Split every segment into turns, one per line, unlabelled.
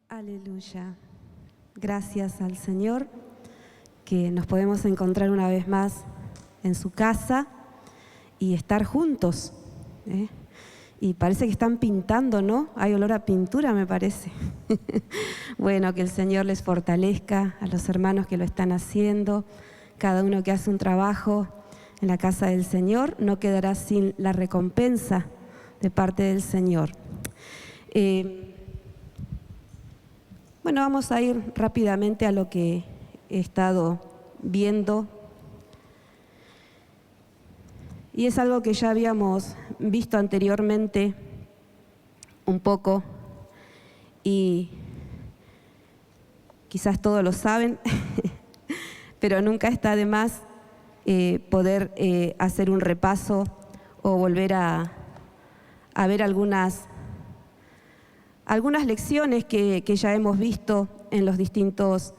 Aleluya. Gracias al Señor que nos podemos encontrar una vez más en su casa y estar juntos. Y parece que están pintando, ¿no? Hay olor a pintura, me parece. Bueno, que el Señor les fortalezca a los hermanos que lo están haciendo. Cada uno que hace un trabajo en la casa del Señor no quedará sin la recompensa de parte del Señor. Bueno, vamos a ir rápidamente a lo que he estado viendo. Y es algo que ya habíamos visto anteriormente un poco y quizás todos lo saben, pero nunca está de más poder hacer un repaso o volver a ver algunas lecciones que ya hemos visto en los distintos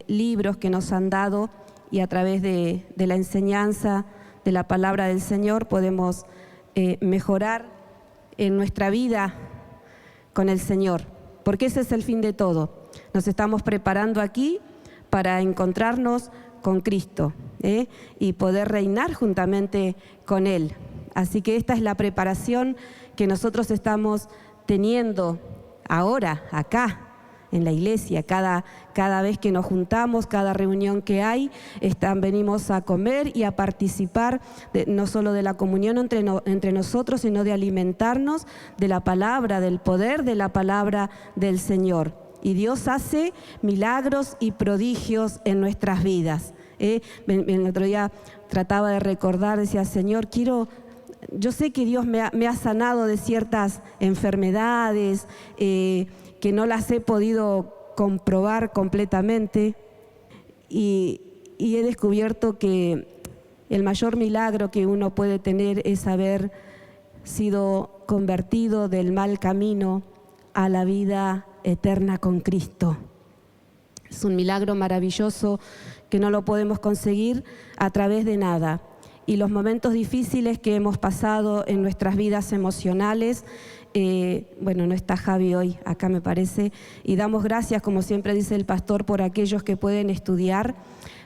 libros que nos han dado, y a través de la enseñanza de la palabra del Señor podemos mejorar en nuestra vida con el Señor, porque ese es el fin de todo. Nos estamos preparando aquí para encontrarnos con Cristo y poder reinar juntamente con Él. Así que esta es la preparación que nosotros estamos teniendo ahora, acá, en la iglesia. Cada vez que nos juntamos, cada reunión que hay, venimos a comer y a participar no solo de la comunión entre nosotros, sino de alimentarnos de la palabra, del poder de la palabra del Señor. Y Dios hace milagros y prodigios en nuestras vidas. El otro día trataba de recordar, decía, Señor, yo sé que Dios me ha sanado de ciertas enfermedades que no las he podido comprobar completamente, y he descubierto que el mayor milagro que uno puede tener es haber sido convertido del mal camino a la vida eterna con Cristo. Es un milagro maravilloso que no lo podemos conseguir a través de nada. Y los momentos difíciles que hemos pasado en nuestras vidas emocionales, no está Javi hoy, acá me parece, y damos gracias, como siempre dice el pastor, por aquellos que pueden estudiar,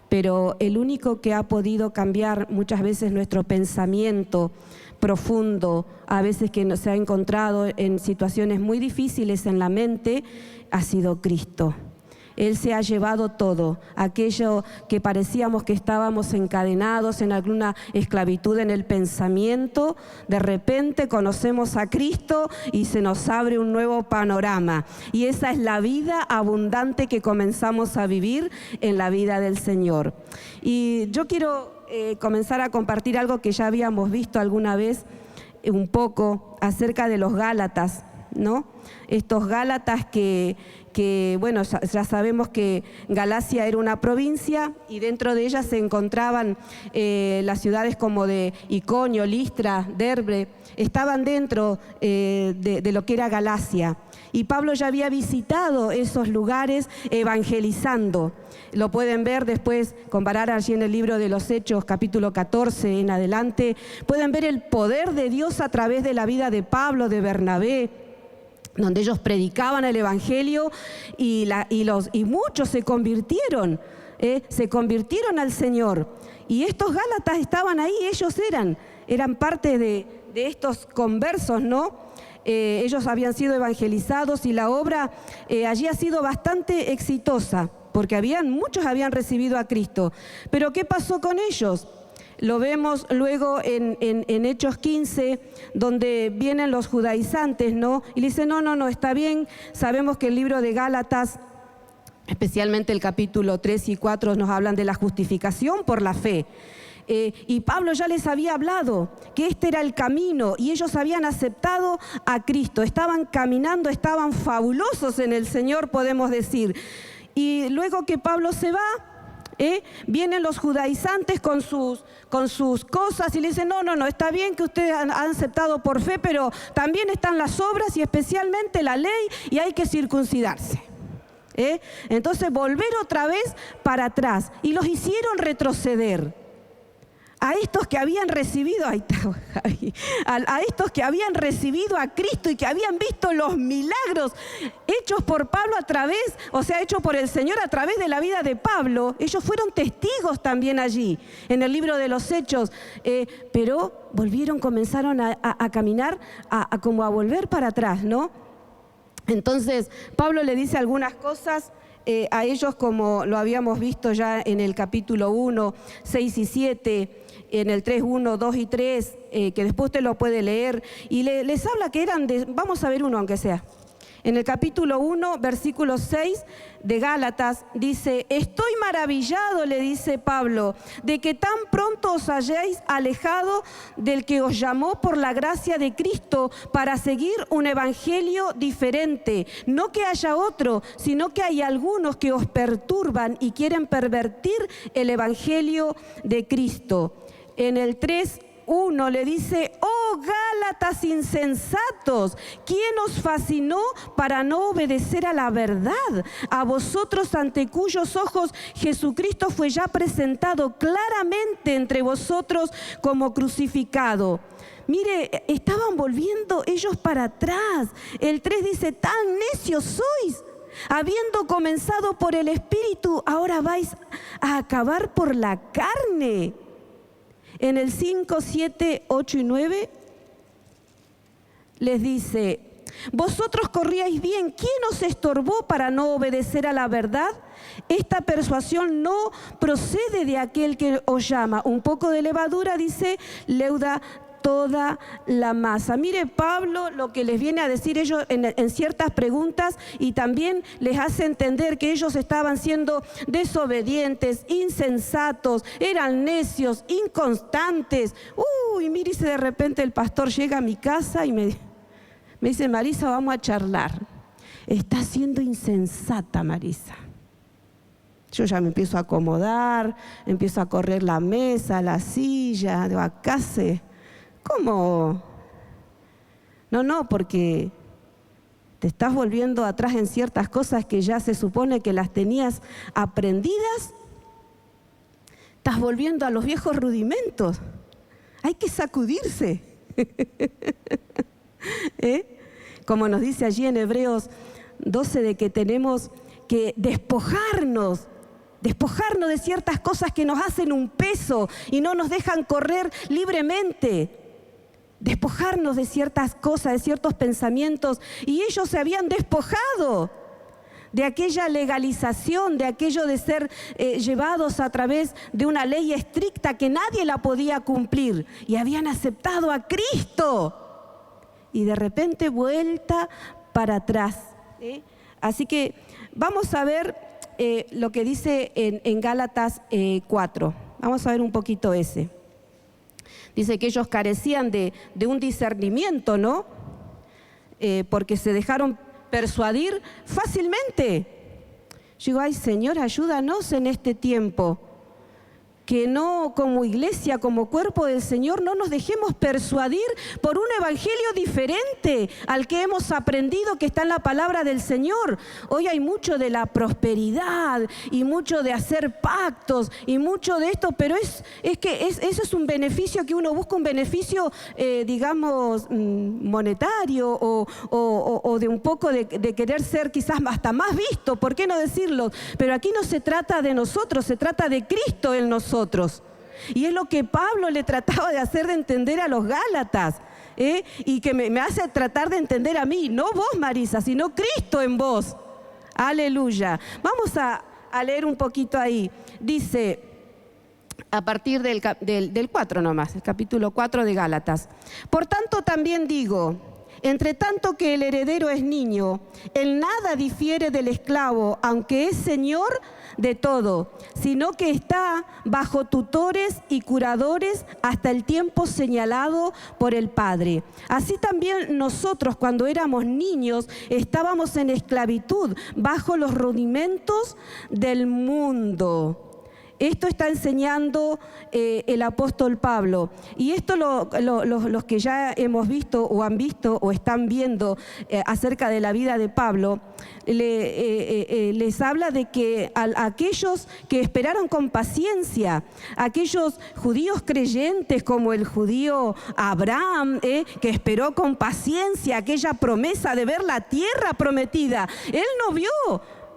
pero el único que ha podido cambiar muchas veces nuestro pensamiento profundo, a veces que se ha encontrado en situaciones muy difíciles en la mente, ha sido Cristo. Él se ha llevado todo, aquello que parecíamos que estábamos encadenados en alguna esclavitud en el pensamiento, de repente conocemos a Cristo y se nos abre un nuevo panorama. Y esa es la vida abundante que comenzamos a vivir en la vida del Señor. Y yo quiero comenzar a compartir algo que ya habíamos visto alguna vez un poco acerca de los Gálatas, ¿no? Estos Gálatas que ya sabemos que Galacia era una provincia y dentro de ella se encontraban las ciudades como de Iconio, Listra, Derbe, estaban dentro de lo que era Galacia. Y Pablo ya había visitado esos lugares evangelizando. Lo pueden ver después, comparar allí en el libro de los Hechos, capítulo 14 en adelante. Pueden ver el poder de Dios a través de la vida de Pablo, de Bernabé, donde ellos predicaban el evangelio y muchos se convirtieron al Señor. Y estos Gálatas estaban ahí, ellos eran parte de estos conversos, ¿no? Ellos habían sido evangelizados y la obra allí ha sido bastante exitosa, porque muchos habían recibido a Cristo. Pero ¿qué pasó con ellos? Lo vemos luego en Hechos 15, donde vienen los judaizantes, ¿no? Y le dicen, no, está bien. Sabemos que el libro de Gálatas, especialmente el capítulo 3 y 4, nos hablan de la justificación por la fe. Y Pablo ya les había hablado que este era el camino y ellos habían aceptado a Cristo. Estaban caminando, estaban fabulosos en el Señor, podemos decir. Y luego que Pablo se va, vienen los judaizantes con sus cosas y le dicen, no, está bien que ustedes han aceptado por fe, pero también están las obras y especialmente la ley y hay que circuncidarse. Entonces volver otra vez para atrás y los hicieron retroceder. a estos que habían recibido, ahí está, Javi, a estos que habían recibido a Cristo y que habían visto los milagros hechos por Pablo hechos por el Señor a través de la vida de Pablo. Ellos fueron testigos también allí, en el libro de los Hechos, pero comenzaron a caminar, como a volver para atrás, ¿no? Entonces, Pablo le dice algunas cosas a ellos, como lo habíamos visto ya en el capítulo 1, 6 y 7, en el 3, 1, 2 y 3, que después usted lo puede leer, y les habla que vamos a ver uno aunque sea. En el capítulo 1, versículo 6 de Gálatas, dice: estoy maravillado, le dice Pablo, de que tan pronto os hayáis alejado del que os llamó por la gracia de Cristo para seguir un evangelio diferente. No que haya otro, sino que hay algunos que os perturban y quieren pervertir el evangelio de Cristo. En el 3:1 le dice: oh Gálatas insensatos, ¿quién os fascinó para no obedecer a la verdad? A vosotros, ante cuyos ojos Jesucristo fue ya presentado claramente entre vosotros como crucificado. Mire, estaban volviendo ellos para atrás. El 3 dice: tan necios sois. Habiendo comenzado por el Espíritu, ahora vais a acabar por la carne. En el 5, 7, 8 y 9 les dice: vosotros corríais bien, ¿quién os estorbó para no obedecer a la verdad? Esta persuasión no procede de aquel que os llama. Un poco de levadura, dice, leuda toda la masa. Mire Pablo lo que les viene a decir ellos en ciertas preguntas, y también les hace entender que ellos estaban siendo desobedientes, insensatos, eran necios, inconstantes. Mire, si de repente el pastor llega a mi casa y me dice: Marisa, vamos a charlar. Está siendo insensata, Marisa. Yo ya me empiezo a acomodar, empiezo a correr la mesa, la silla, digo, acá se... ¿Cómo? No, porque te estás volviendo atrás en ciertas cosas que ya se supone que las tenías aprendidas. Estás volviendo a los viejos rudimentos. Hay que sacudirse. Como nos dice allí en Hebreos 12, de que tenemos que despojarnos de ciertas cosas que nos hacen un peso y no nos dejan correr libremente. Despojarnos de ciertas cosas, de ciertos pensamientos. Y ellos se habían despojado de aquella legalización, de aquello de ser llevados a través de una ley estricta que nadie la podía cumplir. Y habían aceptado a Cristo. Y de repente vuelta para atrás. Así que vamos a ver lo que dice en Gálatas 4. Vamos a ver un poquito ese. Dice que ellos carecían de un discernimiento, ¿no? Porque se dejaron persuadir fácilmente. Yo digo: ay, Señor, ayúdanos en este tiempo. Que no, como iglesia, como cuerpo del Señor, no nos dejemos persuadir por un evangelio diferente al que hemos aprendido, que está en la palabra del Señor. Hoy hay mucho de la prosperidad y mucho de hacer pactos y mucho de esto, pero eso es un beneficio que uno busca, un beneficio, monetario o de un poco de querer ser quizás hasta más visto, ¿por qué no decirlo? Pero aquí no se trata de nosotros, se trata de Cristo en nosotros. Y es lo que Pablo le trataba de hacer de entender a los Gálatas, y que me hace tratar de entender a mí, no vos, Marisa, sino Cristo en vos. Aleluya. Vamos a leer un poquito ahí. Dice, a partir del 4 nomás, el capítulo 4 de Gálatas: por tanto también digo, entre tanto que el heredero es niño, en nada difiere del esclavo, aunque es señor de todo, sino que está bajo tutores y curadores hasta el tiempo señalado por el Padre. Así también nosotros, cuando éramos niños, estábamos en esclavitud, bajo los rudimentos del mundo. Esto está enseñando el apóstol Pablo. Y esto los que ya hemos visto o han visto o están viendo acerca de la vida de Pablo, les habla de que a aquellos que esperaron con paciencia, aquellos judíos creyentes como el judío Abraham, que esperó con paciencia aquella promesa de ver la tierra prometida. Él no vio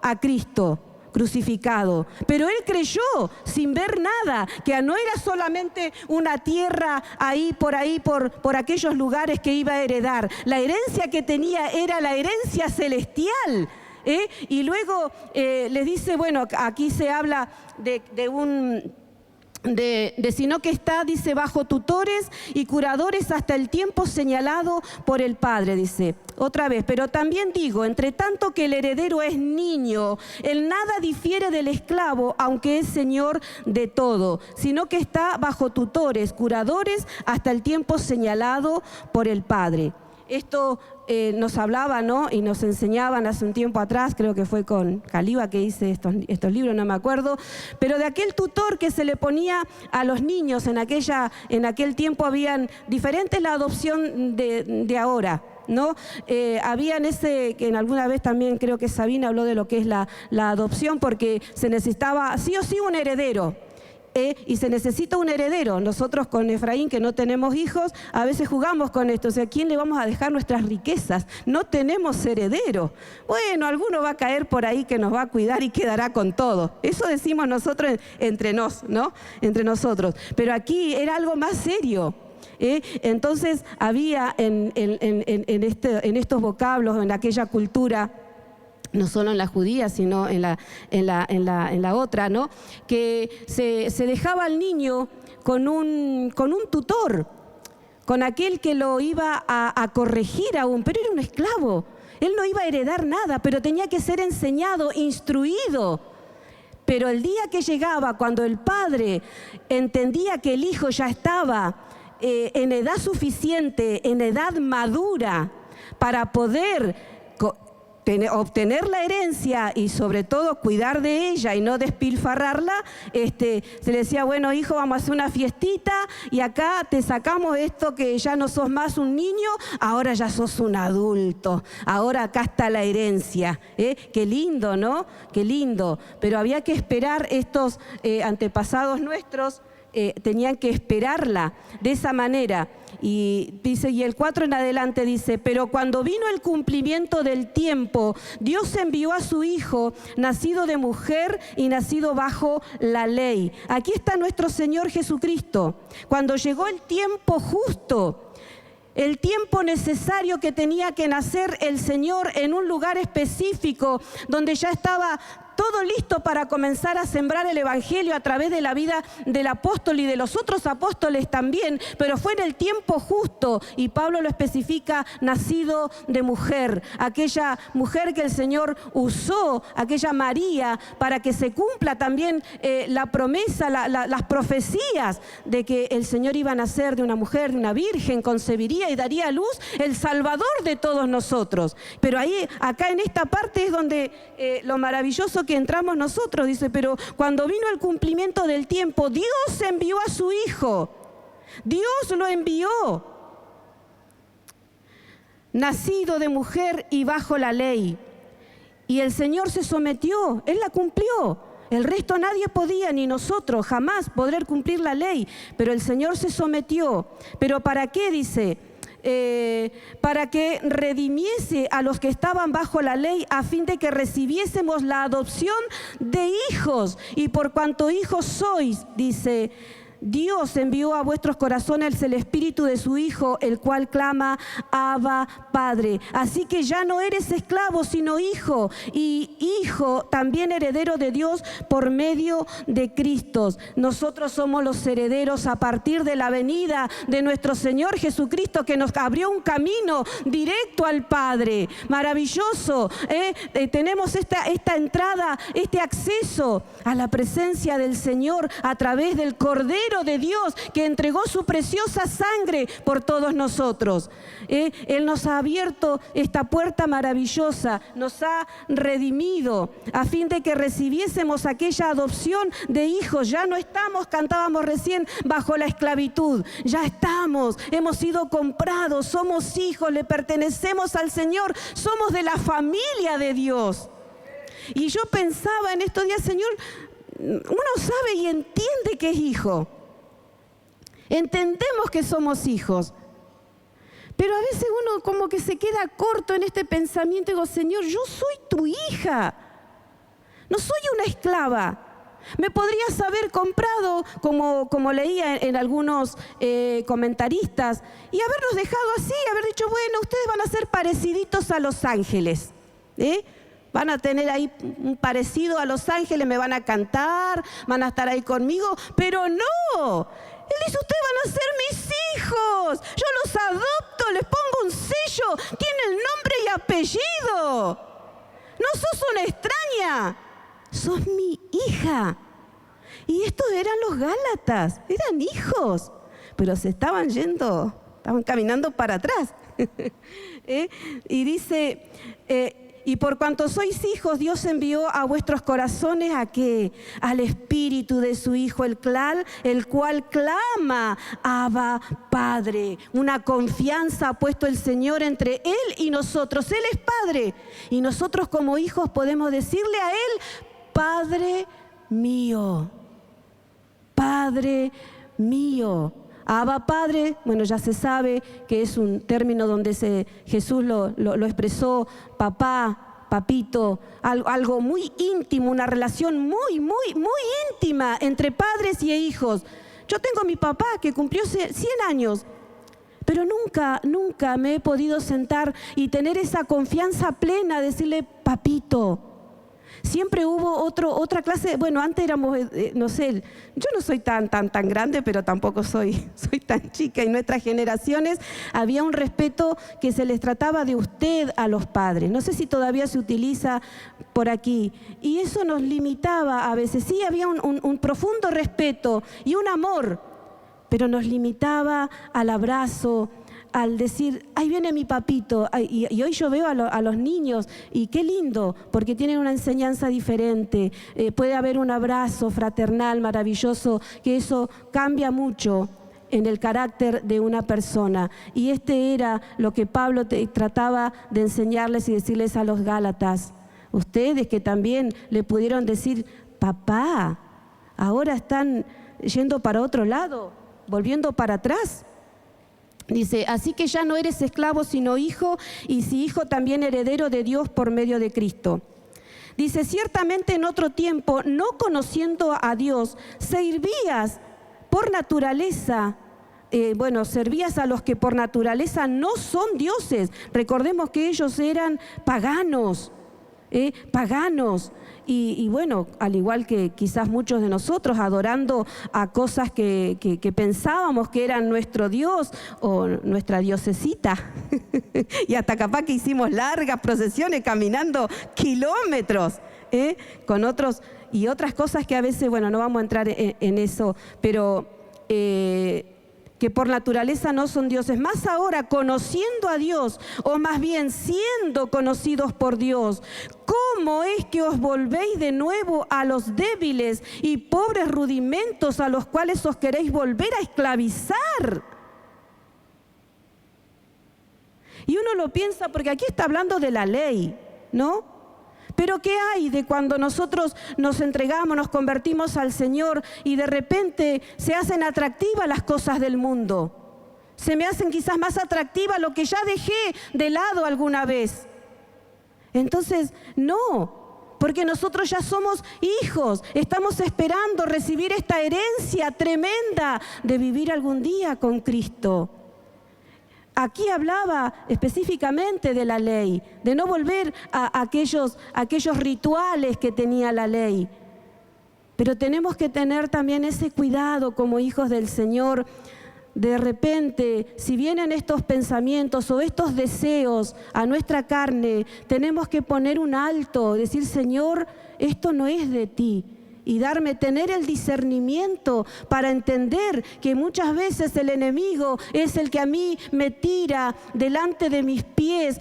a Cristo crucificado, pero él creyó sin ver nada, que no era solamente una tierra ahí por aquellos lugares que iba a heredar. La herencia que tenía era la herencia celestial. Y luego les dice, bueno, aquí se habla sino que está, dice, bajo tutores y curadores hasta el tiempo señalado por el Padre, dice. Otra vez, pero también digo, entre tanto que el heredero es niño, él nada difiere del esclavo, aunque es señor de todo, sino que está bajo tutores, curadores hasta el tiempo señalado por el Padre. Esto nos hablaba, ¿no? Y nos enseñaban hace un tiempo atrás, creo que fue con Caliba que hice estos libros, no me acuerdo, pero de aquel tutor que se le ponía a los niños en aquel tiempo. Habían diferentes la adopción de ahora, ¿no? Habían que en alguna vez también creo que Sabina habló de lo que es la adopción, porque se necesitaba sí o sí un heredero. Y se necesita un heredero. Nosotros con Efraín, que no tenemos hijos, a veces jugamos con esto. O sea, ¿a quién le vamos a dejar nuestras riquezas? No tenemos heredero. Bueno, alguno va a caer por ahí que nos va a cuidar y quedará con todo. Eso decimos nosotros entre nosotros. Pero aquí era algo más serio. Entonces había en estos vocablos, en aquella cultura, no solo en la judía, sino en la otra, ¿no? Que se dejaba al niño con un tutor, con aquel que lo iba a corregir aún, pero era un esclavo. Él no iba a heredar nada, pero tenía que ser enseñado, instruido. Pero el día que llegaba, cuando el padre entendía que el hijo ya estaba en edad suficiente, en edad madura, para poder obtener la herencia y sobre todo cuidar de ella y no despilfarrarla, se le decía, bueno, hijo, vamos a hacer una fiestita y acá te sacamos esto, que ya no sos más un niño, ahora ya sos un adulto, ahora acá está la herencia. Qué lindo, ¿no? Qué lindo. Pero había que esperar, estos antepasados nuestros tenían que esperarla de esa manera. Y dice, y el 4 en adelante dice, pero cuando vino el cumplimiento del tiempo, Dios envió a su Hijo, nacido de mujer y nacido bajo la ley. Aquí está nuestro Señor Jesucristo. Cuando llegó el tiempo justo, el tiempo necesario que tenía que nacer el Señor en un lugar específico, donde ya estaba todo listo para comenzar a sembrar el Evangelio a través de la vida del apóstol y de los otros apóstoles también, pero fue en el tiempo justo, y Pablo lo especifica, nacido de mujer, aquella mujer que el Señor usó, aquella María, para que se cumpla también la promesa, las profecías de que el Señor iba a nacer de una mujer, de una virgen, concebiría y daría a luz el Salvador de todos nosotros. Pero ahí, acá en esta parte es donde lo maravilloso que entramos nosotros, dice, pero cuando vino el cumplimiento del tiempo, Dios envió a su Hijo. Dios lo envió. Nacido de mujer y bajo la ley. Y el Señor se sometió, Él la cumplió. El resto nadie podía, ni nosotros, jamás poder cumplir la ley. Pero el Señor se sometió. ¿Pero para qué? Dice, para que redimiese a los que estaban bajo la ley, a fin de que recibiésemos la adopción de hijos. Y por cuanto hijos sois, dice, Dios envió a vuestros corazones el Espíritu de su Hijo, el cual clama, Abba, Padre. Así que ya no eres esclavo, sino hijo, y hijo también heredero de Dios por medio de Cristo. Nosotros somos los herederos a partir de la venida de nuestro Señor Jesucristo, que nos abrió un camino directo al Padre. Maravilloso, tenemos esta entrada, este acceso a la presencia del Señor a través del Cordero Cordero de Dios que entregó su preciosa sangre por todos nosotros. Él nos ha abierto esta puerta maravillosa, nos ha redimido a fin de que recibiésemos aquella adopción de hijos. Ya no estamos, cantábamos recién, bajo la esclavitud. Ya estamos, hemos sido comprados, somos hijos, le pertenecemos al Señor, somos de la familia de Dios. Y yo pensaba en estos días, Señor, uno sabe y entiende que es hijo. Entendemos que somos hijos. Pero a veces uno como que se queda corto en este pensamiento y digo, Señor, yo soy tu hija. No soy una esclava. Me podrías haber comprado, como leía en algunos comentaristas, y habernos dejado así, haber dicho, bueno, ustedes van a ser pareciditos a los ángeles. Van a tener ahí un parecido a los ángeles, me van a cantar, van a estar ahí conmigo, pero no. Él dice, ustedes van a ser mis hijos, yo los adopto, les pongo un sello, tienen nombre y apellido. No sos una extraña, sos mi hija. Y estos eran los Gálatas, eran hijos, pero se estaban yendo, estaban caminando para atrás. Y dice, y por cuanto sois hijos, Dios envió a vuestros corazones ¿a qué? Al Espíritu de su Hijo, el cual clama, Abba, Padre. Una confianza ha puesto el Señor entre Él y nosotros. Él es Padre. Y nosotros como hijos podemos decirle a Él, Padre mío. Padre mío. Abba Padre, bueno, ya se sabe que es un término donde Jesús lo expresó, papá, papito, algo muy íntimo, una relación muy, muy, muy íntima entre padres y hijos. Yo tengo a mi papá que cumplió 100 años, pero nunca me he podido sentar y tener esa confianza plena, decirle, papito. Siempre hubo otra clase, bueno, antes éramos, no sé, yo no soy tan grande, pero tampoco soy tan chica. En nuestras generaciones había un respeto que se les trataba de usted a los padres. No sé si todavía se utiliza por aquí. Y eso nos limitaba a veces. Sí, había un profundo respeto y un amor, pero nos limitaba al abrazo, al decir, ahí viene mi papito, y hoy yo veo a los niños, y qué lindo, porque tienen una enseñanza diferente, puede haber un abrazo fraternal maravilloso, que eso cambia mucho en el carácter de una persona. Y este era lo que Pablo trataba de enseñarles y decirles a los Gálatas. Ustedes que también le pudieron decir, papá, ahora están yendo para otro lado, volviendo para atrás. Dice, así que ya no eres esclavo sino hijo, y si hijo también heredero de Dios por medio de Cristo. Dice, ciertamente en otro tiempo, no conociendo a Dios, servías por naturaleza, servías a los que por naturaleza no son dioses. Recordemos que ellos eran paganos. Y bueno, al igual que quizás muchos de nosotros, adorando a cosas que pensábamos que eran nuestro Dios o nuestra diosecita. Y hasta capaz que hicimos largas procesiones caminando kilómetros con otros y otras cosas que a veces, bueno, no vamos a entrar en eso, pero que por naturaleza no son dioses. Más ahora, conociendo a Dios, o más bien siendo conocidos por Dios, ¿cómo es que os volvéis de nuevo a los débiles y pobres rudimentos a los cuales os queréis volver a esclavizar? Y uno lo piensa porque aquí está hablando de la ley, ¿no? Pero ¿qué hay de cuando nosotros nos entregamos, nos convertimos al Señor y de repente se hacen atractivas las cosas del mundo? Se me hacen quizás más atractivas lo que ya dejé de lado alguna vez. Entonces, no, porque nosotros ya somos hijos, estamos esperando recibir esta herencia tremenda de vivir algún día con Cristo. Aquí hablaba específicamente de la ley, de no volver a aquellos rituales que tenía la ley. Pero tenemos que tener también ese cuidado como hijos del Señor. De repente, si vienen estos pensamientos o estos deseos a nuestra carne, tenemos que poner un alto, decir, Señor, esto no es de ti. tener el discernimiento para entender que muchas veces el enemigo es el que a mí me tira delante de mis pies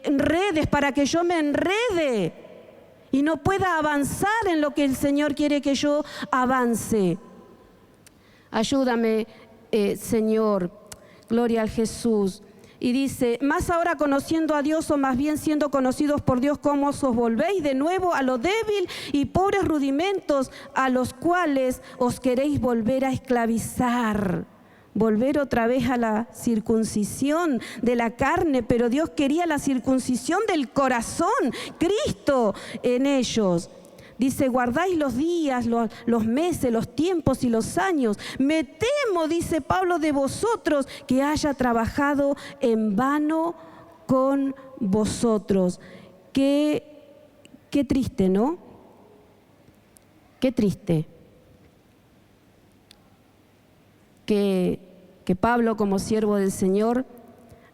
redes para que yo me enrede y no pueda avanzar en lo que el Señor quiere que yo avance. Ayúdame, Señor. Gloria al Jesús. Y dice, más ahora conociendo a Dios, o más bien siendo conocidos por Dios, ¿cómo os volvéis de nuevo a lo débil y pobres rudimentos a los cuales os queréis volver a esclavizar? Volver otra vez a la circuncisión de la carne, pero Dios quería la circuncisión del corazón, Cristo en ellos. Dice, guardáis los días, los meses, los tiempos y los años. Me temo, dice Pablo, de vosotros que haya trabajado en vano con vosotros. Qué triste, ¿no? Qué triste. Que Pablo, como siervo del Señor,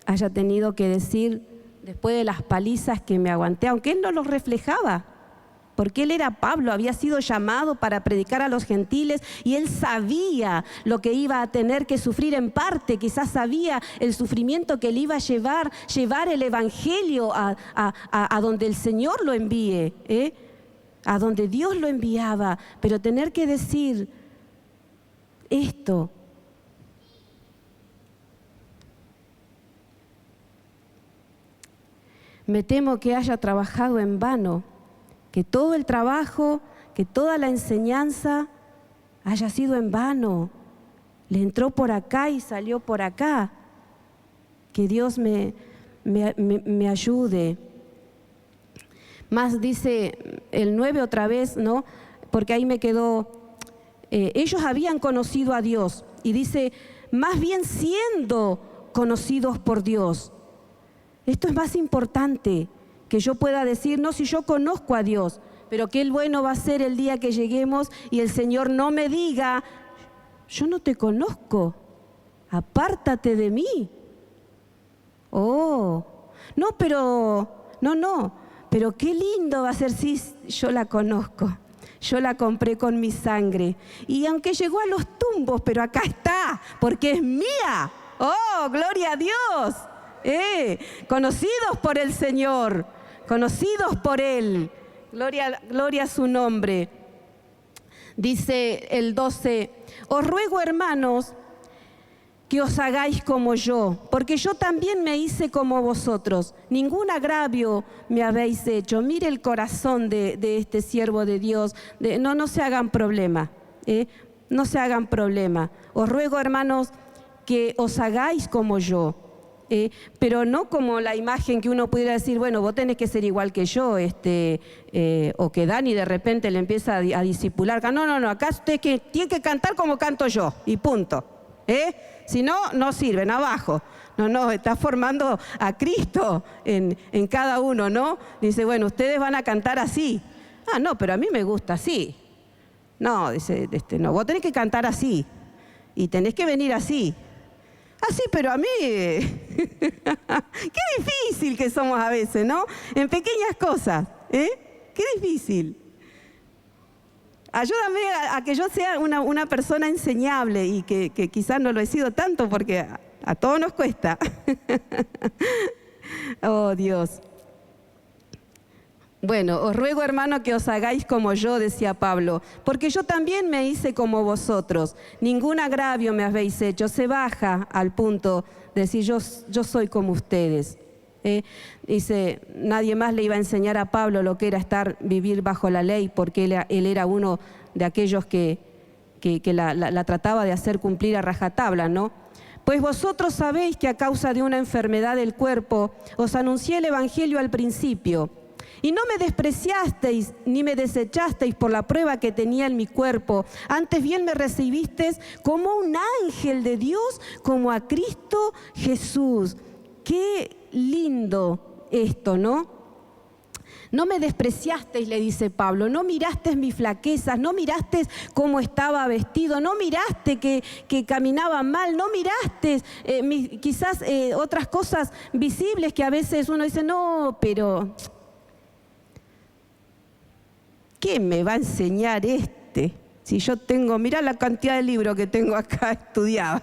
haya tenido que decir, después de las palizas que me aguanté, aunque él no los reflejaba, porque él era Pablo, había sido llamado para predicar a los gentiles y él sabía lo que iba a tener que sufrir en parte, quizás sabía el sufrimiento que le iba a llevar el evangelio a donde el Señor lo envíe, a donde Dios lo enviaba, pero tener que decir esto. Me temo que haya trabajado en vano, que todo el trabajo, que toda la enseñanza haya sido en vano. Le entró por acá y salió por acá. Que Dios me ayude. Más dice el 9 otra vez, ¿no? Porque ahí me quedó. Ellos habían conocido a Dios. Y dice, más bien siendo conocidos por Dios. Esto es más importante. Que yo pueda decir, no, si yo conozco a Dios, pero qué bueno va a ser el día que lleguemos y el Señor no me diga, yo no te conozco, apártate de mí. Oh, no, pero qué lindo va a ser si yo la conozco, yo la compré con mi sangre. Y aunque llegó a los tumbos, pero acá está, porque es mía. Oh, gloria a Dios. Conocidos por el Señor. Conocidos por Él, gloria a su nombre. Dice el 12, os ruego, hermanos, que os hagáis como yo, porque yo también me hice como vosotros. Ningún agravio me habéis hecho. Mire el corazón de este siervo de Dios. No se hagan problema, no se hagan problema. Os ruego, hermanos, que os hagáis como yo. Pero no como la imagen que uno pudiera decir, bueno, vos tenés que ser igual que yo, o que Dani de repente le empieza a discipular. No, acá usted tiene que cantar como canto yo, y punto. Si no, no sirven, abajo. No, está formando a Cristo en cada uno, ¿no? Dice, bueno, ustedes van a cantar así. Ah, no, pero a mí me gusta así. No, dice, no, vos tenés que cantar así, y tenés que venir así. Así, pero a mí, qué difícil que somos a veces, ¿no? En pequeñas cosas, qué difícil. Ayúdame a que yo sea una persona enseñable y que quizás no lo he sido tanto porque a todos nos cuesta. Oh, Dios. Bueno, os ruego, hermano, que os hagáis como yo, decía Pablo, porque yo también me hice como vosotros. Ningún agravio me habéis hecho. Se baja al punto de decir, yo soy como ustedes. Dice, nadie más le iba a enseñar a Pablo lo que era vivir bajo la ley, porque él era uno de aquellos que la trataba de hacer cumplir a rajatabla, ¿no? Pues vosotros sabéis que a causa de una enfermedad del cuerpo os anuncié el evangelio al principio. Y no me despreciasteis ni me desechasteis por la prueba que tenía en mi cuerpo. Antes bien me recibisteis como un ángel de Dios, como a Cristo Jesús. Qué lindo esto, ¿no? No me despreciasteis, le dice Pablo, no mirasteis mis flaquezas, no mirasteis cómo estaba vestido, no miraste que caminaba mal, no mirasteis quizás otras cosas visibles que a veces uno dice, no, pero ¿qué me va a enseñar aceite? Si yo tengo, mirá la cantidad de libros que tengo acá, estudiaba.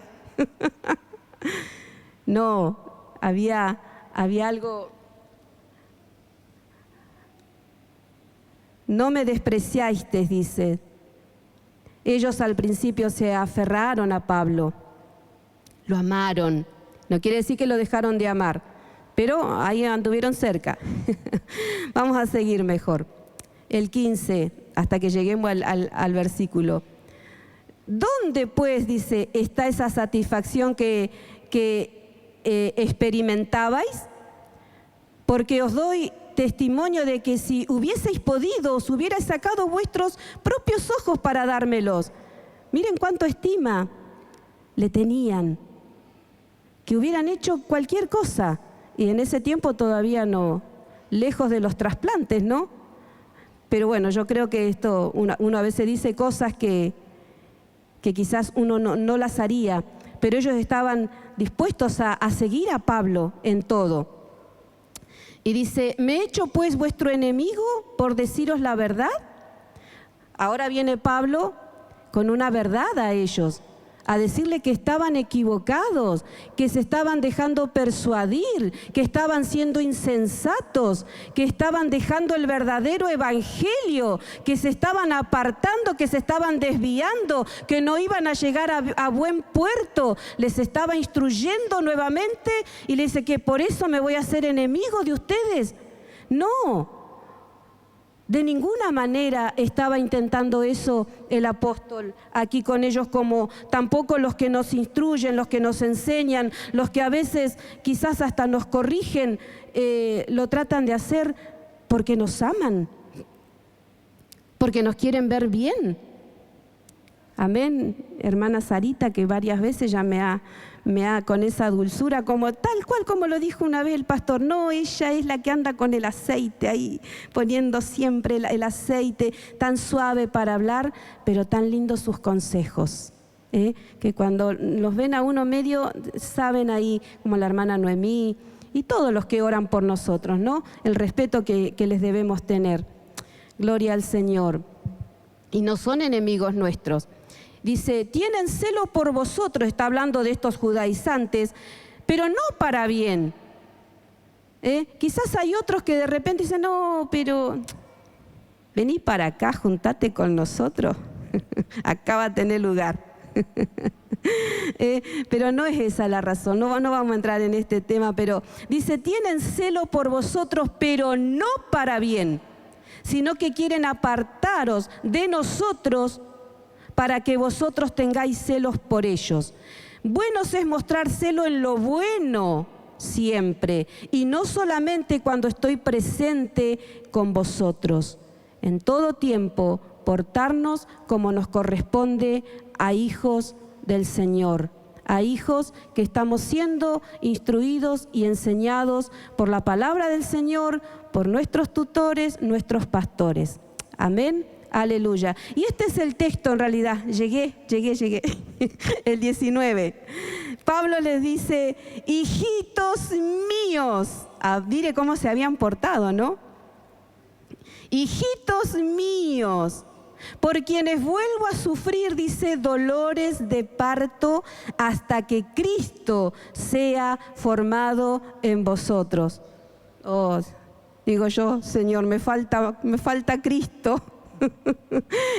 No, había algo. No me despreciasteis, dice. Ellos al principio se aferraron a Pablo, lo amaron. No quiere decir que lo dejaron de amar, pero ahí anduvieron cerca. Vamos a seguir mejor. El 15, hasta que lleguemos al versículo. ¿Dónde pues, dice, está esa satisfacción que experimentabais? Porque os doy testimonio de que si hubieseis podido, os hubierais sacado vuestros propios ojos para dármelos. Miren cuánto estima le tenían, que hubieran hecho cualquier cosa. Y en ese tiempo todavía no, lejos de los trasplantes, ¿no? Pero bueno, yo creo que esto, uno a veces dice cosas que quizás uno no las haría, pero ellos estaban dispuestos a seguir a Pablo en todo. Y dice, ¿me he hecho pues vuestro enemigo por deciros la verdad? Ahora viene Pablo con una verdad a ellos, a decirle que estaban equivocados, que se estaban dejando persuadir, que estaban siendo insensatos, que estaban dejando el verdadero evangelio, que se estaban apartando, que se estaban desviando, que no iban a llegar a buen puerto. Les estaba instruyendo nuevamente y le dice que por eso me voy a hacer enemigo de ustedes. No. De ninguna manera estaba intentando eso el apóstol aquí con ellos, como tampoco los que nos instruyen, los que nos enseñan, los que a veces quizás hasta nos corrigen, lo tratan de hacer porque nos aman, porque nos quieren ver bien. Amén, hermana Sarita, que varias veces ya me ha con esa dulzura, como tal cual como lo dijo una vez el pastor. No, ella es la que anda con el aceite ahí, poniendo siempre el aceite, tan suave para hablar, pero tan lindos sus consejos, que cuando los ven a uno medio, saben ahí, como la hermana Noemí y todos los que oran por nosotros, ¿no? El respeto que les debemos tener. Gloria al Señor. Y no son enemigos nuestros. Dice, tienen celo por vosotros, está hablando de estos judaizantes, pero no para bien. Quizás hay otros que de repente dicen, no, pero vení para acá, juntate con nosotros, acá va a tener lugar. Pero no es esa la razón, no vamos a entrar en este tema, pero dice, tienen celo por vosotros, pero no para bien, sino que quieren apartaros de nosotros para que vosotros tengáis celos por ellos. Bueno es mostrar celo en lo bueno siempre, y no solamente cuando estoy presente con vosotros. En todo tiempo, portarnos como nos corresponde a hijos del Señor, a hijos que estamos siendo instruidos y enseñados por la palabra del Señor, por nuestros tutores, nuestros pastores. Amén. Aleluya. Y este es el texto en realidad. Llegué. El 19. Pablo les dice, hijitos míos. Mire cómo se habían portado, ¿no? Hijitos míos, por quienes vuelvo a sufrir, dice, dolores de parto hasta que Cristo sea formado en vosotros. Oh, digo yo, Señor, me falta Cristo.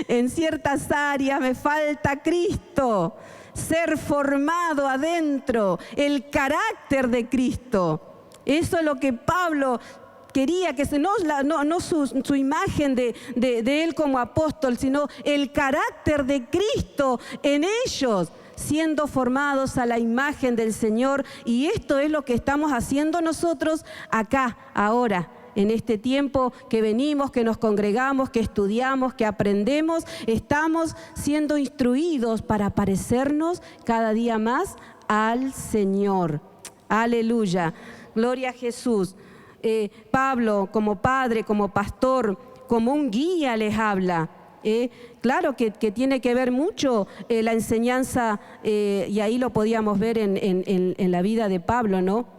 En ciertas áreas me falta Cristo, ser formado adentro, el carácter de Cristo. Eso es lo que Pablo quería, que no su imagen de él como apóstol, sino el carácter de Cristo en ellos, siendo formados a la imagen del Señor. Y esto es lo que estamos haciendo nosotros acá, ahora. En este tiempo que venimos, que nos congregamos, que estudiamos, que aprendemos, estamos siendo instruidos para parecernos cada día más al Señor. Aleluya. Gloria a Jesús. Pablo, como padre, como pastor, como un guía les habla. Claro que tiene que ver mucho la enseñanza, y ahí lo podíamos ver en la vida de Pablo, ¿no?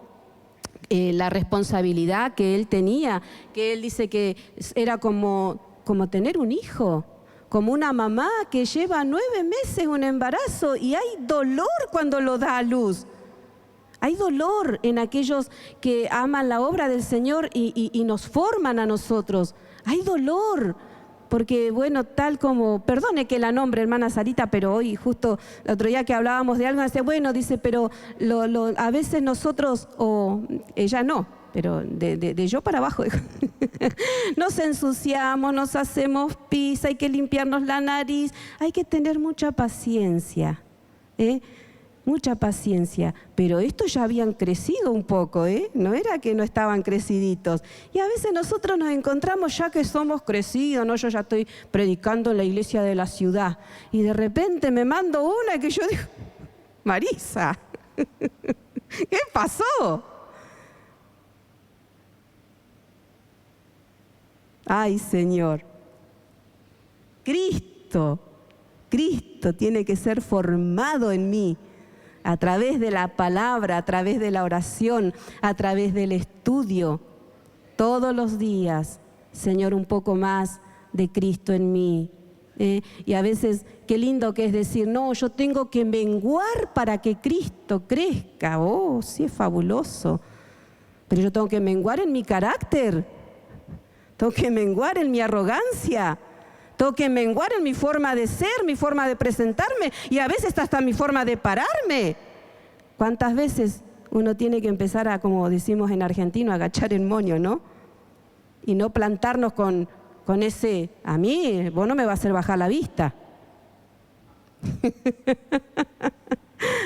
La responsabilidad que él tenía, que él dice que era como tener un hijo, como una mamá que lleva 9 meses un embarazo y hay dolor cuando lo da a luz. Hay dolor en aquellos que aman la obra del Señor y nos forman a nosotros. Hay dolor, porque bueno, tal como, perdone que la nombre, hermana Sarita, pero hoy justo el otro día que hablábamos de algo, dice, bueno, dice, pero a veces nosotros, o ella no, pero de yo para abajo, nos ensuciamos, nos hacemos pis, hay que limpiarnos la nariz, hay que tener mucha paciencia, mucha paciencia, pero estos ya habían crecido un poco, no era que no estaban creciditos. Y a veces nosotros nos encontramos ya que somos crecidos, ¿no? Yo ya estoy predicando en la iglesia de la ciudad y de repente me mando una que yo digo, Marisa, ¿qué pasó? Ay, Señor, Cristo tiene que ser formado en mí a través de la palabra, a través de la oración, a través del estudio. Todos los días, Señor, un poco más de Cristo en mí. Y a veces, qué lindo que es decir, no, yo tengo que menguar para que Cristo crezca. Oh, sí, es fabuloso. Pero yo tengo que menguar en mi carácter. Tengo que menguar en mi arrogancia. Tengo que menguar en mi forma de ser, mi forma de presentarme y a veces hasta mi forma de pararme. ¿Cuántas veces uno tiene que empezar a, como decimos en argentino, a agachar el moño, ¿no? Y no plantarnos con ese, a mí, vos no me vas a hacer bajar la vista.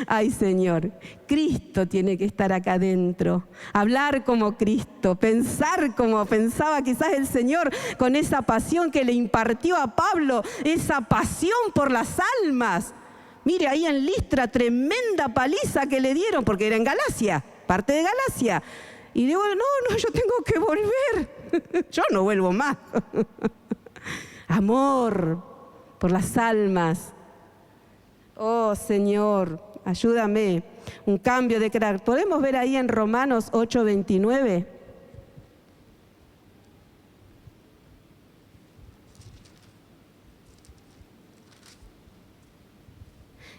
Ay, Señor, Cristo tiene que estar acá adentro, hablar como Cristo, pensar como pensaba quizás el Señor, con esa pasión que le impartió a Pablo, esa pasión por las almas. Mire, ahí en Listra, tremenda paliza que le dieron, porque era en Galacia, parte de Galacia. Y digo, no, yo tengo que volver, yo no vuelvo más. Amor por las almas. Oh, Señor, ayúdame. Un cambio de carácter. ¿Podemos ver ahí en Romanos 8:29?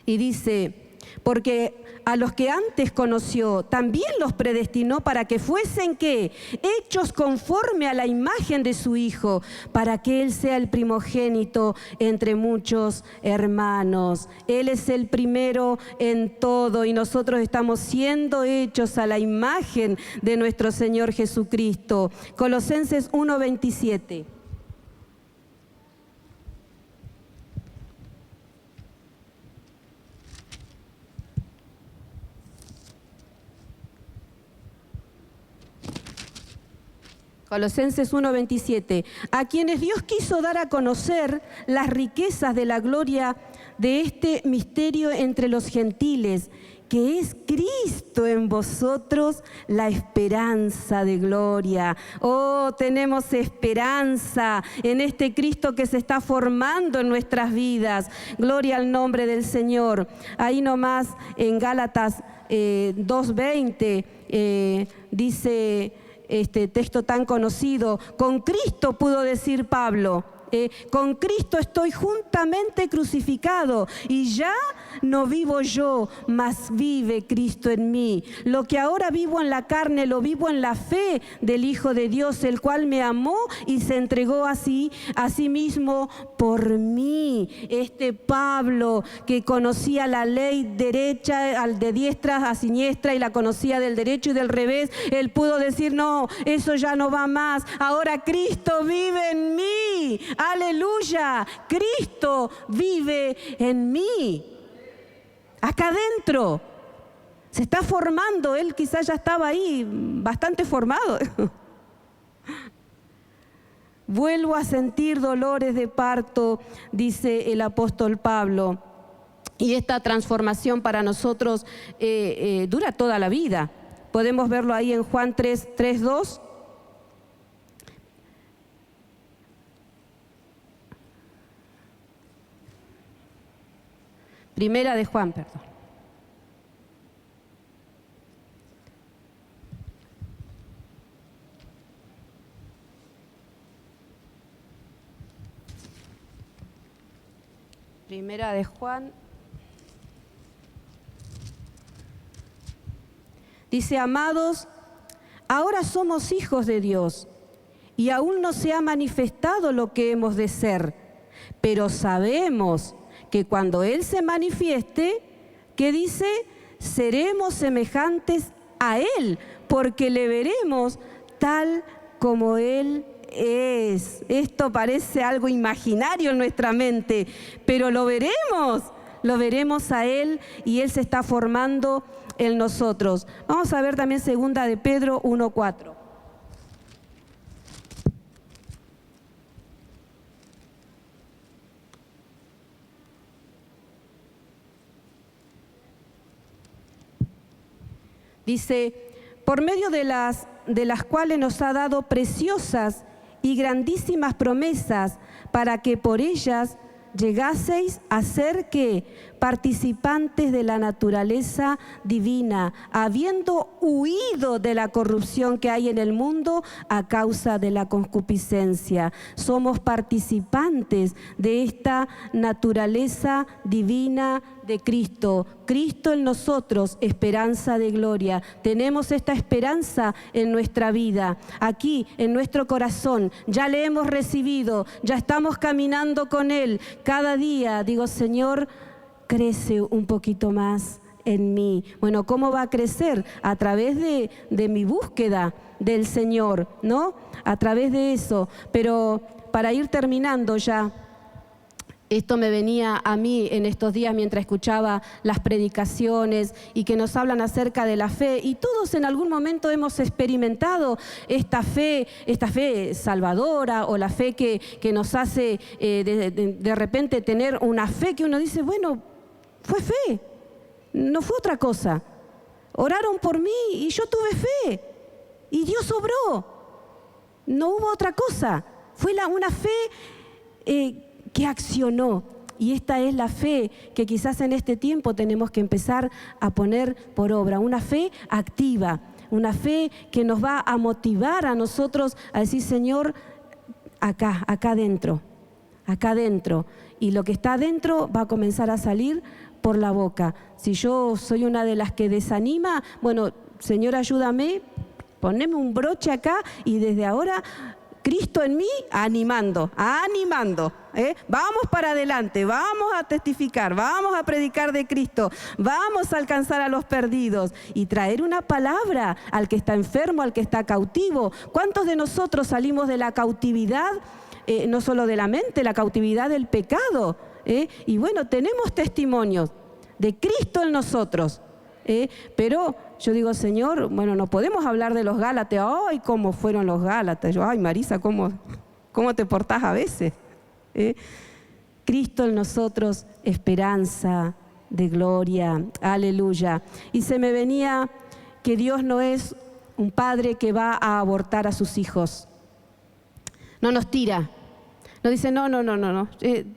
Y dice, porque a los que antes conoció, también los predestinó para que fuesen, ¿qué? Hechos conforme a la imagen de su Hijo, para que Él sea el primogénito entre muchos hermanos. Él es el primero en todo y nosotros estamos siendo hechos a la imagen de nuestro Señor Jesucristo. Colosenses 1:27. Colosenses 1:27, a quienes Dios quiso dar a conocer las riquezas de la gloria de este misterio entre los gentiles, que es Cristo en vosotros, la esperanza de gloria. Oh, tenemos esperanza en este Cristo que se está formando en nuestras vidas. Gloria al nombre del Señor. Ahí nomás en Gálatas 2:20 dice este texto tan conocido, con Cristo pudo decir Pablo, con Cristo estoy juntamente crucificado y ya no vivo yo, mas vive Cristo en mí. Lo que ahora vivo en la carne, lo vivo en la fe del Hijo de Dios, el cual me amó y se entregó a sí mismo por mí. Este Pablo que conocía la ley derecha, de diestra a siniestra y la conocía del derecho y del revés, él pudo decir, no, eso ya no va más. Ahora Cristo vive en mí. Aleluya, Cristo vive en mí. Acá adentro se está formando, él quizás ya estaba ahí bastante formado. Vuelvo a sentir dolores de parto, dice el apóstol Pablo. Y esta transformación para nosotros dura toda la vida. Podemos verlo ahí en Juan 3:2. Primera de Juan, perdón. Primera de Juan. Dice, amados, ahora somos hijos de Dios y aún no se ha manifestado lo que hemos de ser, pero sabemos que cuando Él se manifieste, ¿qué dice? Seremos semejantes a Él, porque le veremos tal como Él es. Esto parece algo imaginario en nuestra mente, pero lo veremos a Él y Él se está formando en nosotros. Vamos a ver también segunda de Pedro 1:4. Dice, por medio de las cuales nos ha dado preciosas y grandísimas promesas, para que por ellas llegaseis a ser ¿qué? Participantes de la naturaleza divina, habiendo huido de la corrupción que hay en el mundo a causa de la concupiscencia. Somos participantes de esta naturaleza divina de Cristo. Cristo en nosotros, esperanza de gloria. Tenemos esta esperanza en nuestra vida, aquí en nuestro corazón. Ya le hemos recibido, ya estamos caminando con Él. Cada día digo, Señor, crece un poquito más en mí. Bueno, ¿cómo va a crecer? A través de mi búsqueda del Señor, ¿no? A través de eso. Pero para ir terminando ya, esto me venía a mí en estos días mientras escuchaba las predicaciones y que nos hablan acerca de la fe, y todos en algún momento hemos experimentado esta fe salvadora, o la fe que nos hace de repente tener una fe que uno dice, bueno, fue fe, no fue otra cosa. Oraron por mí y yo tuve fe y Dios obró. No hubo otra cosa. Fue una fe que accionó. Y esta es la fe que quizás en este tiempo tenemos que empezar a poner por obra. Una fe activa, una fe que nos va a motivar a nosotros a decir, Señor, acá adentro. Y lo que está adentro va a comenzar a salir por la boca. Si yo soy una de las que desanima, bueno, Señor, ayúdame, poneme un broche acá y desde ahora Cristo en mí animando. Vamos para adelante, vamos a testificar, vamos a predicar de Cristo, vamos a alcanzar a los perdidos y traer una palabra al que está enfermo, al que está cautivo. ¿Cuántos de nosotros salimos de la cautividad, no solo de la mente, la cautividad del pecado? Y bueno, tenemos testimonios de Cristo en nosotros, pero yo digo, Señor, bueno, no podemos hablar de los Gálatas. Ay, cómo fueron los Gálatas. Yo, ay, Marisa, ¿cómo te portás a veces? Cristo en nosotros, esperanza de gloria. Aleluya. Y se me venía que Dios no es un padre que va a abortar a sus hijos. No nos tira. No dice, no.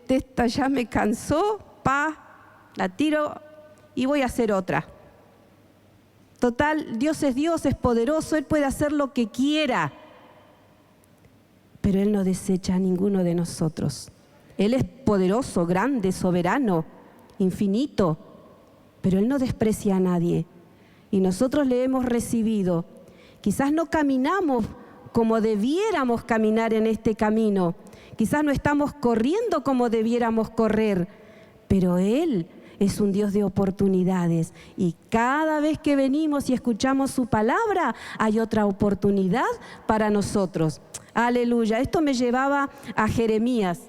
Esta ya me cansó, la tiro y voy a hacer otra. Total, Dios, es poderoso, Él puede hacer lo que quiera. Pero Él no desecha a ninguno de nosotros. Él es poderoso, grande, soberano, infinito, pero Él no desprecia a nadie. Y nosotros le hemos recibido. Quizás no caminamos como debiéramos caminar en este camino. Quizás no estamos corriendo como debiéramos correr, pero Él es un Dios de oportunidades. Y cada vez que venimos y escuchamos su palabra, hay otra oportunidad para nosotros. Aleluya. Esto me llevaba a Jeremías.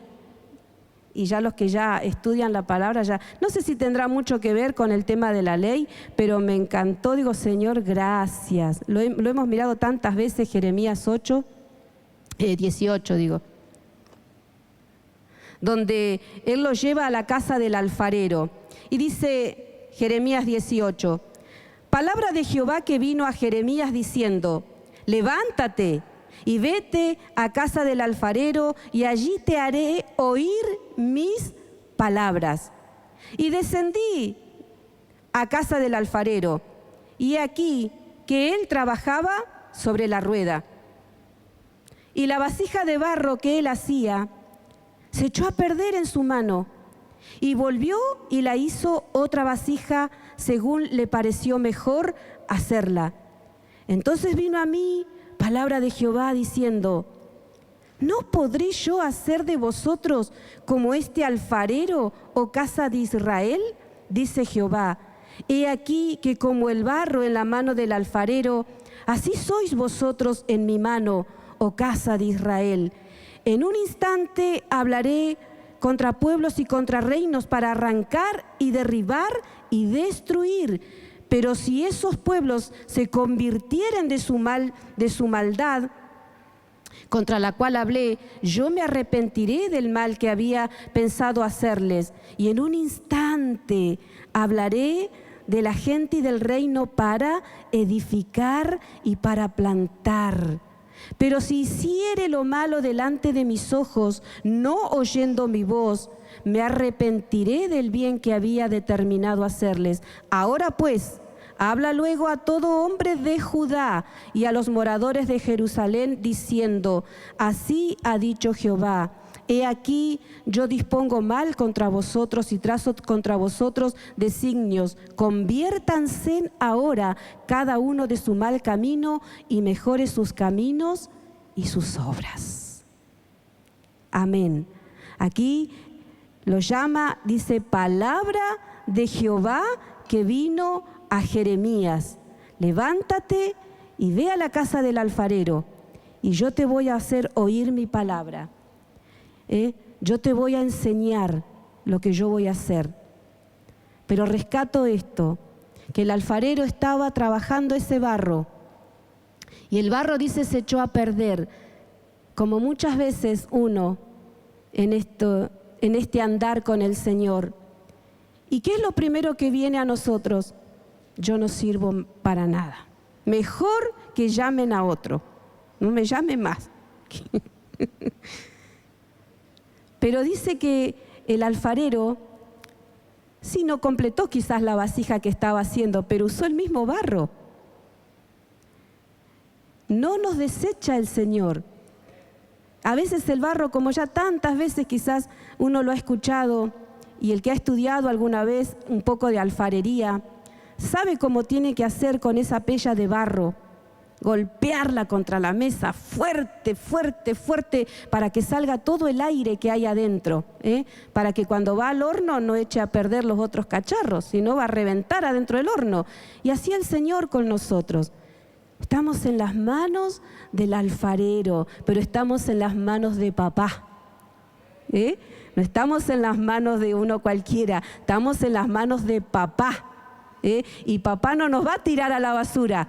Y ya los que ya estudian la palabra, ya no sé si tendrá mucho que ver con el tema de la ley, pero me encantó. Digo, Señor, gracias. Lo hemos mirado tantas veces, Jeremías 18, donde Él lo lleva a la casa del alfarero. Y dice Jeremías 18, palabra de Jehová que vino a Jeremías diciendo, levántate y vete a casa del alfarero y allí te haré oír mis palabras. Y descendí a casa del alfarero y he aquí que él trabajaba sobre la rueda. Y la vasija de barro que él hacía se echó a perder en su mano Y volvió y la hizo otra vasija según le pareció mejor hacerla. Entonces vino a mí palabra de Jehová diciendo: ¿no podré yo hacer de vosotros como este alfarero, oh casa de Israel? Dice Jehová: he aquí que como el barro en la mano del alfarero, así sois vosotros en mi mano, oh casa de Israel. En un instante hablaré contra pueblos y contra reinos para arrancar y derribar y destruir. Pero si esos pueblos se convirtieren de su maldad, contra la cual hablé, yo me arrepentiré del mal que había pensado hacerles. Y en un instante hablaré de la gente y del reino para edificar y para plantar. Pero si hiciere lo malo delante de mis ojos, no oyendo mi voz, me arrepentiré del bien que había determinado hacerles. Ahora pues, habla luego a todo hombre de Judá y a los moradores de Jerusalén, diciendo: así ha dicho Jehová: he aquí, yo dispongo mal contra vosotros y trazo contra vosotros designios. Conviértanse ahora cada uno de su mal camino y mejore sus caminos y sus obras. Amén. Aquí lo llama, dice, palabra de Jehová que vino a Jeremías: levántate y ve a la casa del alfarero, y yo te voy a hacer oír mi palabra. Yo te voy a enseñar lo que yo voy a hacer. Pero rescato esto, que el alfarero estaba trabajando ese barro, y el barro, dice, se echó a perder, como muchas veces uno en este andar con el Señor. ¿Y qué es lo primero que viene a nosotros? Yo no sirvo para nada. Mejor que llamen a otro. No me llamen más. Pero dice que el alfarero sí no completó quizás la vasija que estaba haciendo, pero usó el mismo barro. No nos desecha el Señor. A veces el barro, como ya tantas veces quizás uno lo ha escuchado, y el que ha estudiado alguna vez un poco de alfarería, sabe cómo tiene que hacer con esa pella de barro. Golpearla contra la mesa fuerte, fuerte, fuerte, para que salga todo el aire que hay adentro, para que cuando va al horno no eche a perder los otros cacharros, sino va a reventar adentro del horno. Y así el Señor con nosotros. Estamos en las manos del alfarero, pero estamos en las manos de papá. No estamos en las manos de uno cualquiera, estamos en las manos de papá. Y papá no nos va a tirar a la basura.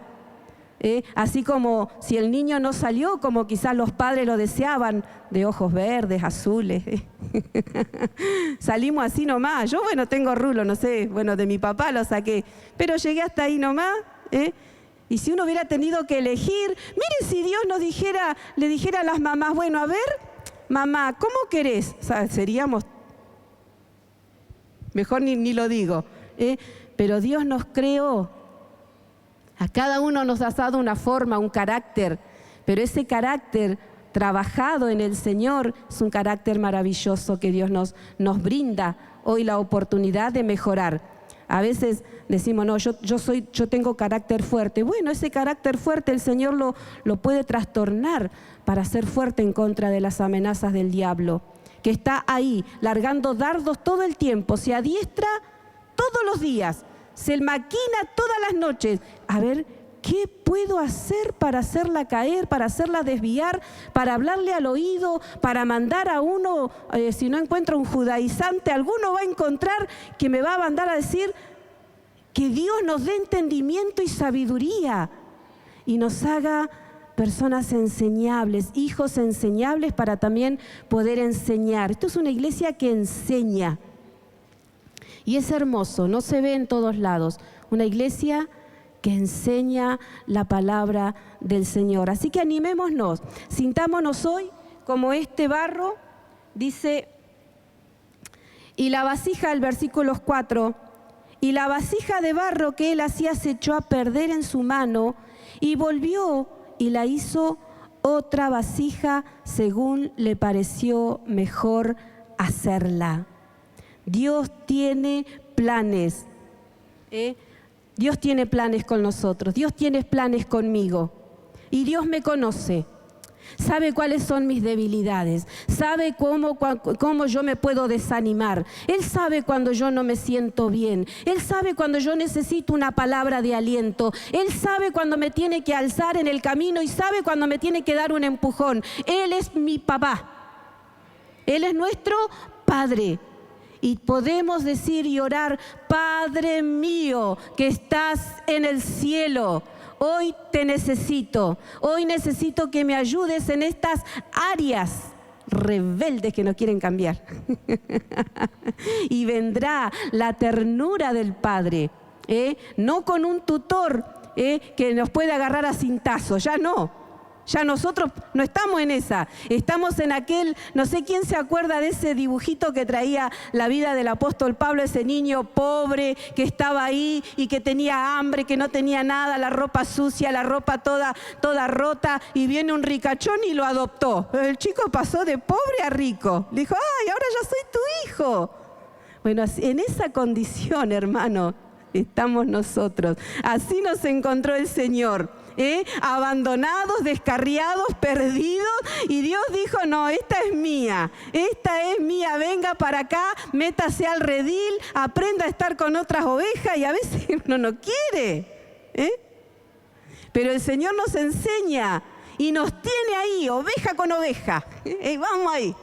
Así como si el niño no salió como quizás los padres lo deseaban, de ojos verdes, azules. Salimos así nomás. Yo, tengo rulo, no sé, de mi papá lo saqué, pero llegué hasta ahí nomás. Y si uno hubiera tenido que elegir, mire, si Dios le dijera a las mamás: a ver, mamá, ¿cómo querés? O sea, seríamos, mejor ni lo digo. Pero Dios nos creó. A cada uno nos ha dado una forma, un carácter, pero ese carácter trabajado en el Señor es un carácter maravilloso que Dios nos brinda hoy la oportunidad de mejorar. A veces decimos: no, yo tengo carácter fuerte. Ese carácter fuerte el Señor lo puede trastornar para ser fuerte en contra de las amenazas del diablo, que está ahí largando dardos todo el tiempo, se adiestra todos los días, se maquina todas las noches. A ver, ¿qué puedo hacer para hacerla caer, para hacerla desviar, para hablarle al oído, para mandar a uno, si no encuentra un judaizante, alguno va a encontrar que me va a mandar a decir? Que Dios nos dé entendimiento y sabiduría y nos haga personas enseñables, hijos enseñables, para también poder enseñar. Esto es una iglesia que enseña. Y es hermoso, no se ve en todos lados. Una iglesia que enseña la palabra del Señor. Así que animémonos, sintámonos hoy como este barro. Dice, y la vasija, el versículo 4, y la vasija de barro que él hacía se echó a perder en su mano, y volvió y la hizo otra vasija según le pareció mejor hacerla. Dios tiene planes. Dios tiene planes con nosotros. Dios tiene planes conmigo. Y Dios me conoce. Sabe cuáles son mis debilidades, sabe cómo yo me puedo desanimar. Él sabe cuando yo no me siento bien, Él sabe cuando yo necesito una palabra de aliento, Él sabe cuando me tiene que alzar en el camino y sabe cuando me tiene que dar un empujón. Él es mi papá, Él es nuestro Padre. Y podemos decir y orar: Padre mío que estás en el cielo, hoy te necesito, hoy necesito que me ayudes en estas áreas rebeldes que no quieren cambiar. Y vendrá la ternura del Padre, no con un tutor que nos puede agarrar a cintazos, ya no. Ya nosotros no estamos en esa, estamos en aquel, no sé quién se acuerda de ese dibujito que traía la vida del apóstol Pablo, ese niño pobre que estaba ahí y que tenía hambre, que no tenía nada, la ropa sucia, la ropa toda rota, y viene un ricachón y lo adoptó. El chico pasó de pobre a rico, le dijo: ¡ay, ahora yo soy tu hijo! Bueno, en esa condición, hermano, estamos nosotros. Así nos encontró el Señor. Abandonados, descarriados, perdidos, y Dios dijo: no, esta es mía, venga para acá, métase al redil, aprenda a estar con otras ovejas. Y a veces uno no quiere, pero el Señor nos enseña y nos tiene ahí, oveja con oveja, vamos ahí.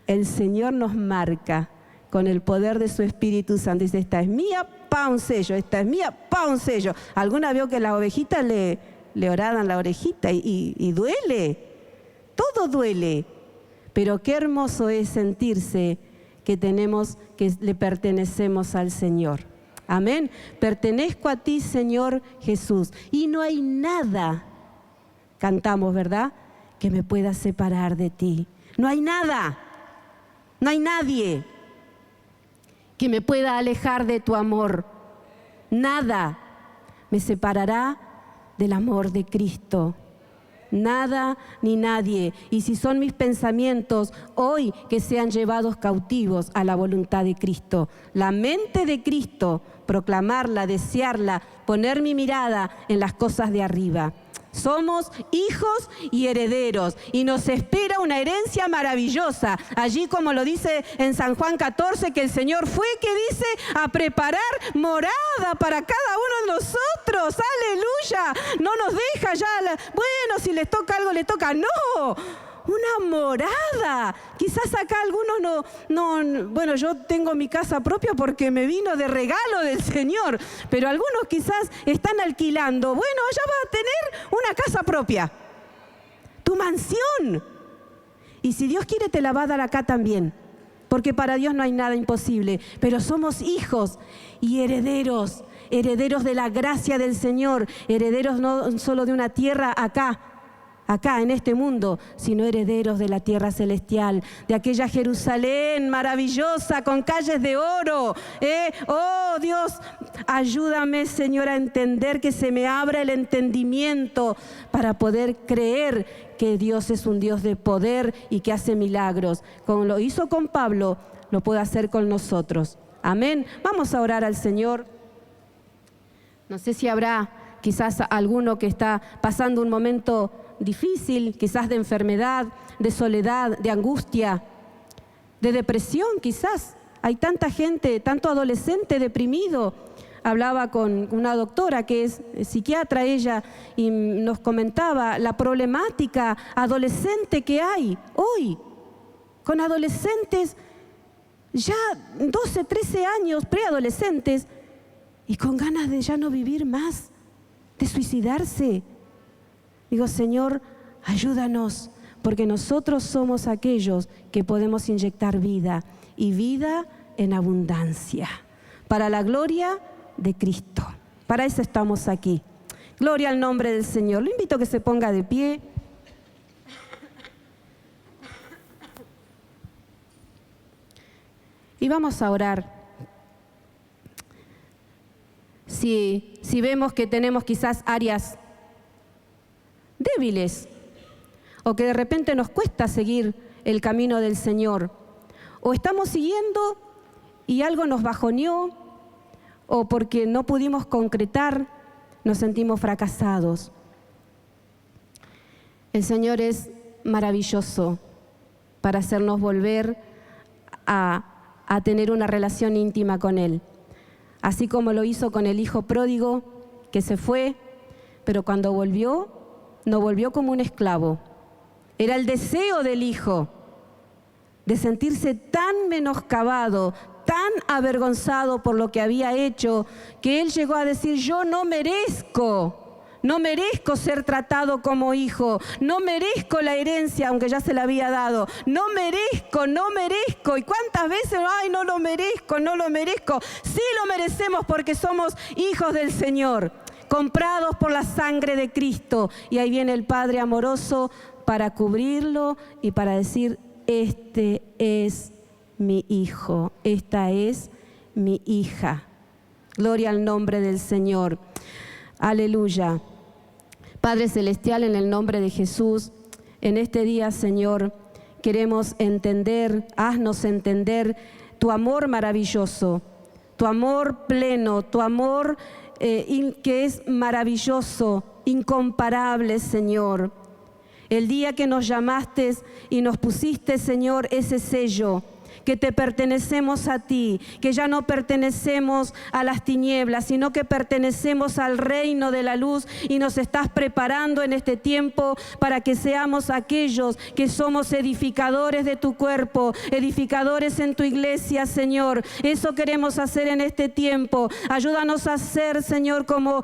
El Señor nos marca con el poder de su Espíritu Santo. Dice: esta es mía, pa' un sello, esta es mía, pa' un sello. ¿Alguna vio que las ovejitas le horadan la orejita y duele? Todo duele. Pero qué hermoso es sentirse que le pertenecemos al Señor. Amén. Pertenezco a ti, Señor Jesús. Y no hay nada, cantamos, ¿verdad?, que me pueda separar de ti. No hay nada, no hay nadie que me pueda alejar de tu amor. Nada me separará del amor de Cristo. Nada ni nadie. Y si son mis pensamientos hoy, que sean llevados cautivos a la voluntad de Cristo. La mente de Cristo, proclamarla, desearla, poner mi mirada en las cosas de arriba. Somos hijos y herederos y nos espera una herencia maravillosa. Allí, como lo dice en San Juan 14, que el Señor fue, que dice, a preparar morada para cada uno de nosotros. ¡Aleluya! No nos deja ya, bueno, si les toca algo, le toca. ¡No! Una morada. Quizás acá algunos bueno, yo tengo mi casa propia porque me vino de regalo del Señor, pero algunos quizás están alquilando. Bueno, allá vas a tener una casa propia, tu mansión. Y si Dios quiere, te la va a dar acá también, porque para Dios no hay nada imposible. Pero somos hijos y herederos, herederos de la gracia del Señor, herederos no solo de una tierra acá en este mundo, sino herederos de la tierra celestial, de aquella Jerusalén maravillosa con calles de oro. Oh Dios, ayúdame, Señor, a entender, que se me abra el entendimiento para poder creer que Dios es un Dios de poder y que hace milagros. Como lo hizo con Pablo, lo puede hacer con nosotros. Amén. Vamos a orar al Señor. No sé si habrá quizás alguno que está pasando un momento difícil, quizás de enfermedad, de soledad, de angustia, de depresión quizás. Hay tanta gente, tanto adolescente deprimido. Hablaba con una doctora que es psiquiatra ella y nos comentaba la problemática adolescente que hay hoy, con adolescentes ya 12, 13 años, preadolescentes, y con ganas de ya no vivir más, de suicidarse. Digo: Señor, ayúdanos, porque nosotros somos aquellos que podemos inyectar vida, y vida en abundancia, para la gloria de Cristo. Para eso estamos aquí. Gloria al nombre del Señor. Lo invito a que se ponga de pie. Y vamos a orar. Si vemos que tenemos quizás áreas débiles, o que de repente nos cuesta seguir el camino del Señor, O estamos siguiendo y algo nos bajoneó, o porque no pudimos concretar, nos sentimos fracasados. El Señor es maravilloso para hacernos volver a tener una relación íntima con Él. Así como lo hizo con el hijo pródigo que se fue, pero cuando volvió, no volvió como un esclavo. Era el deseo del hijo de sentirse tan menoscabado, tan avergonzado por lo que había hecho, que él llegó a decir: yo no merezco ser tratado como hijo, no merezco la herencia, aunque ya se la había dado, no merezco. ¿Y cuántas veces? Ay, no lo merezco. Sí lo merecemos porque somos hijos del Señor, comprados por la sangre de Cristo. Y ahí viene el Padre amoroso para cubrirlo y para decir: este es mi hijo, esta es mi hija. Gloria al nombre del Señor. Aleluya. Padre Celestial, en el nombre de Jesús, en este día, Señor, queremos entender, haznos entender tu amor maravilloso, tu amor pleno, tu amor que es maravilloso, incomparable, Señor. El día que nos llamaste y nos pusiste, Señor, ese sello, que te pertenecemos a ti, que ya no pertenecemos a las tinieblas, sino que pertenecemos al reino de la luz, y nos estás preparando en este tiempo para que seamos aquellos que somos edificadores de tu cuerpo, edificadores en tu iglesia, Señor. Eso queremos hacer en este tiempo. Ayúdanos a ser, Señor, como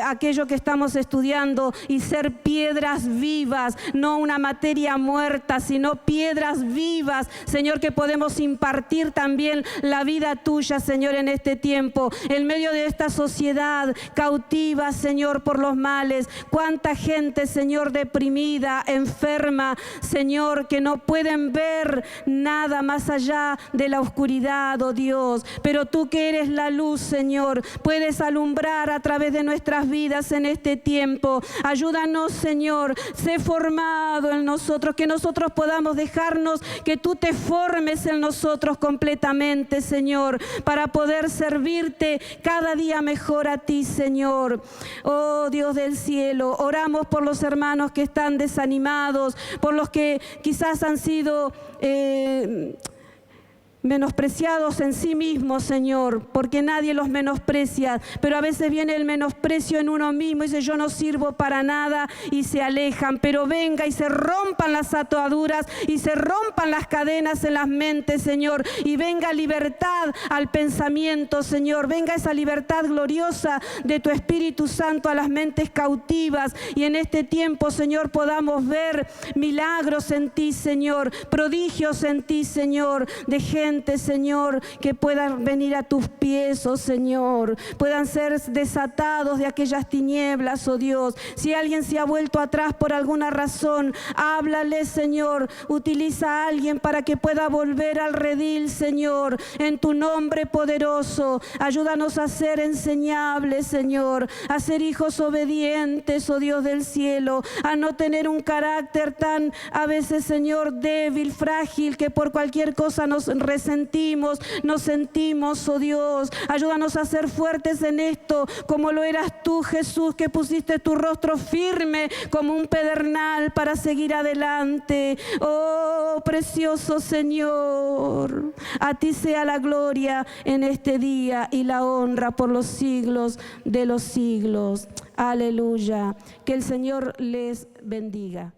aquello que estamos estudiando, y ser piedras vivas, no una materia muerta, sino piedras vivas, Señor, que podemos impartir también la vida tuya, Señor, en este tiempo, en medio de esta sociedad cautiva, Señor, por los males. Cuánta gente, Señor, deprimida, enferma, Señor, que no pueden ver nada más allá de la oscuridad, oh Dios. Pero tú, que eres la luz, Señor, puedes alumbrar a través de nuestras vidas en este tiempo. Ayúdanos, Señor, sé formado en nosotros, que nosotros podamos dejarnos que tú te formes en nosotros completamente, Señor, para poder servirte cada día mejor a ti, Señor. Oh Dios del cielo, oramos por los hermanos que están desanimados, por los que quizás han sido menospreciados en sí mismos, Señor, porque nadie los menosprecia, pero a veces viene el menosprecio en uno mismo y dice: yo no sirvo para nada, y se alejan. Pero venga y se rompan las ataduras y se rompan las cadenas en las mentes, Señor, y venga libertad al pensamiento, Señor, venga esa libertad gloriosa de tu Espíritu Santo a las mentes cautivas, y en este tiempo, Señor, podamos ver milagros en ti, Señor, prodigios en ti, Señor, de gente, Señor, que puedan venir a tus pies, oh Señor, puedan ser desatados de aquellas tinieblas, oh Dios. Si alguien se ha vuelto atrás por alguna razón, háblale, Señor, utiliza a alguien para que pueda volver al redil, Señor, en tu nombre poderoso. Ayúdanos a ser enseñables, Señor, a ser hijos obedientes, oh Dios del cielo, a no tener un carácter tan, a veces, Señor, débil, frágil, que por cualquier cosa nos sentimos, oh Dios. Ayúdanos a ser fuertes en esto, como lo eras tú, Jesús, que pusiste tu rostro firme como un pedernal para seguir adelante. Oh, precioso Señor, a ti sea la gloria en este día y la honra por los siglos de los siglos. Aleluya. Que el Señor les bendiga.